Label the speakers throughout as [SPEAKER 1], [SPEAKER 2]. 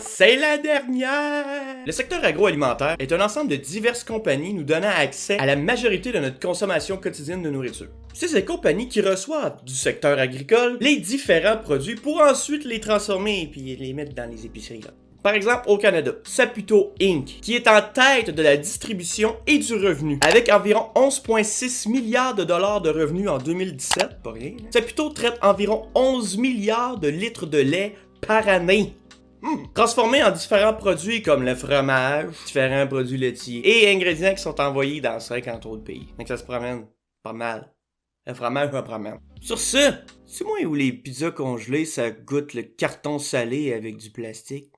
[SPEAKER 1] C'est la dernière! Le secteur agroalimentaire est un ensemble de diverses compagnies nous donnant accès à la majorité de notre consommation quotidienne de nourriture. C'est ces compagnies qui reçoivent du secteur agricole les différents produits pour ensuite les transformer et puis les mettre dans les épiceries. Là. Par exemple, au Canada, Saputo Inc., qui est en tête de la distribution et du revenu, avec environ 11,6 milliards de dollars de revenus en 2017, pas rien. Saputo traite environ 11 milliards de litres de lait par année. Transformés en différents produits comme le fromage, différents produits laitiers et ingrédients qui sont envoyés dans 50 autres pays. Donc ça se promène pas mal. Le fromage va promène. Sur ce, c'est moi où les pizzas congelées ça goûte le carton salé avec du plastique.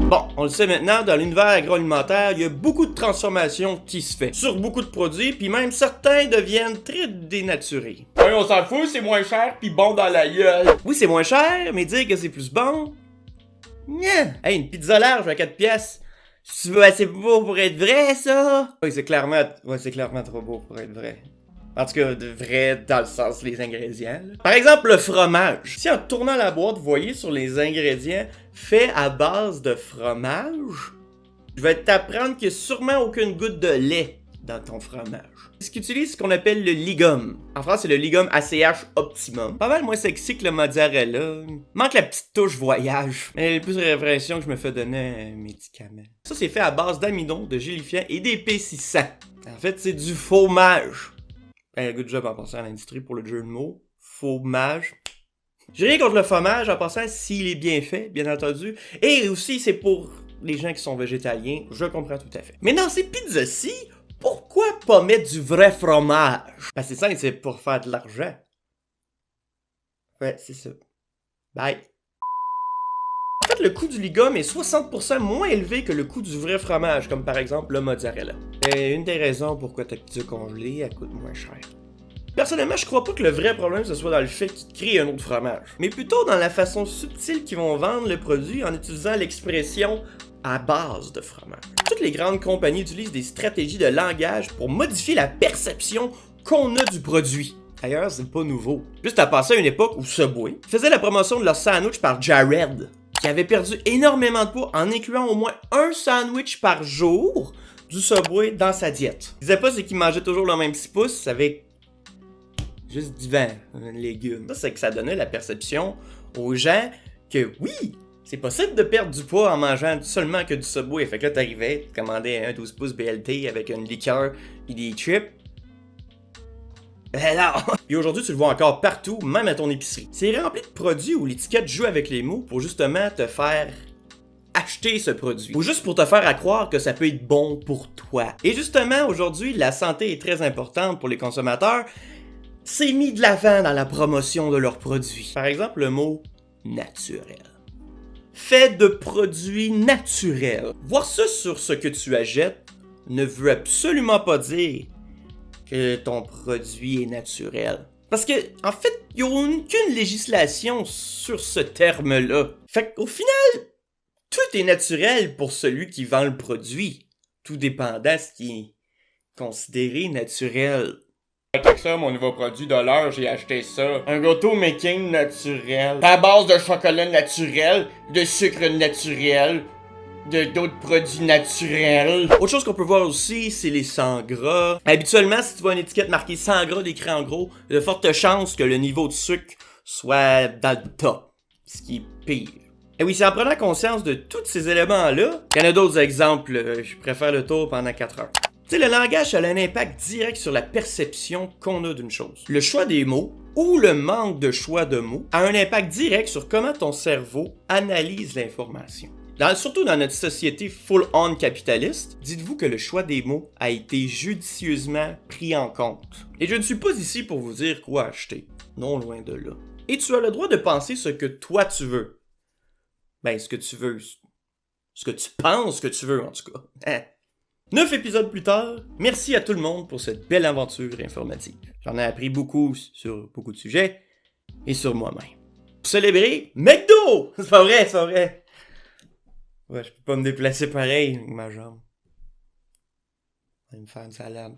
[SPEAKER 1] Bon, on le sait maintenant, dans l'univers agroalimentaire, il y a beaucoup de transformations qui se fait sur beaucoup de produits, puis même certains deviennent très dénaturés. Oui, on s'en fout, c'est moins cher puis bon dans la gueule. Oui, c'est moins cher, mais dire que c'est plus bon... Nya! Hey, une pizza large à 4 pièces. C'est beau pour être vrai, ça? Oui, c'est clairement trop beau pour être vrai. En tout cas, de vrai dans le sens des ingrédients. Là. Par exemple, le fromage. Si en tournant la boîte, vous voyez sur les ingrédients fait à base de fromage, je vais t'apprendre qu'il n'y a sûrement aucune goutte de lait dans ton fromage. Ce qu'ils utilisent, ce qu'on appelle le ligum. En France, c'est le ligum ACH Optimum. Pas mal moins sexy que le mozzarella. Manque la petite touche voyage. Mais le plus de réflexion que je me fais donner à un médicament. Ça, c'est fait à base d'amidon, de gélifiant et d'épaississant. En fait, c'est du fromage. Good job en passant à l'industrie pour le jeu de mots. Fromage. J'ai rien contre le fromage en passant s'il est bien fait, bien entendu. Et aussi, c'est pour les gens qui sont végétaliens. Je comprends tout à fait. Mais dans ces pizzas-ci, pourquoi pas mettre du vrai fromage? Ben c'est simple, c'est pour faire de l'argent. Ouais, c'est ça. Bye. En fait, le coût du ligum est 60% moins élevé que le coût du vrai fromage, comme par exemple le mozzarella. Et une des raisons pourquoi ta pizza congelée, elle coûte moins cher. Personnellement, je crois pas que le vrai problème ce soit dans le fait qu'ils créent un autre fromage, mais plutôt dans la façon subtile qu'ils vont vendre le produit en utilisant l'expression à base de fromage. Toutes les grandes compagnies utilisent des stratégies de langage pour modifier la perception qu'on a du produit. D'ailleurs, c'est pas nouveau. Juste à passer à une époque où Subway faisait la promotion de leur sandwich par Jared, qui avait perdu énormément de poids en incluant au moins un sandwich par jour du Subway dans sa diète. Il disait pas c'est qu'il mangeait toujours le même 6 pouces avec juste du vin, un légume. Ça, c'est que ça donnait la perception aux gens que oui, c'est possible de perdre du poids en mangeant seulement que du Subway. Fait que là, t'arrivais, tu commandais un 12 pouces BLT avec une liqueur et des chips. Ben non! Et aujourd'hui, tu le vois encore partout, même à ton épicerie. C'est rempli de produits où l'étiquette joue avec les mots pour justement te faire acheter ce produit. Ou juste pour te faire à croire que ça peut être bon pour toi. Et justement, aujourd'hui, la santé est très importante pour les consommateurs. C'est mis de l'avant dans la promotion de leurs produits. Par exemple, le mot naturel. Fait de produits naturels. Voir ça sur ce que tu achètes ne veut absolument pas dire que ton produit est naturel. Parce que, en fait, il n'y a aucune législation sur ce terme-là. Fait qu'au final, tout est naturel pour celui qui vend le produit, tout dépendant de ce qui est considéré naturel. Avec ça, mon nouveau produit de l'heure, j'ai acheté ça. Un gâteau making naturel. À base de chocolat naturel, de sucre naturel, d'autres produits naturels. Autre chose qu'on peut voir aussi, c'est les sans gras. Habituellement, si tu vois une étiquette marquée sans gras d'écrit en gros, il y a de fortes chances que le niveau de sucre soit dans le top. Ce qui est pire. Et oui, c'est en prenant conscience de tous ces éléments-là, il y en a d'autres exemples, je préfère le tour pendant 4 heures. Tu sais, le langage a un impact direct sur la perception qu'on a d'une chose. Le choix des mots, ou le manque de choix de mots, a un impact direct sur comment ton cerveau analyse l'information. Surtout dans notre société full-on capitaliste, dites-vous que le choix des mots a été judicieusement pris en compte. Et je ne suis pas ici pour vous dire quoi acheter, non loin de là. Et tu as le droit de penser ce que toi tu veux. Ben, ce que tu veux. Ce que tu penses que tu veux, en tout cas. Hein? 9 épisodes plus tard, merci à tout le monde pour cette belle aventure informative. J'en ai appris beaucoup sur beaucoup de sujets et sur moi-même. Pour célébrer, McDo! C'est pas vrai, c'est pas vrai. Ouais, je peux pas me déplacer pareil avec ma jambe. Je vais me faire une salade.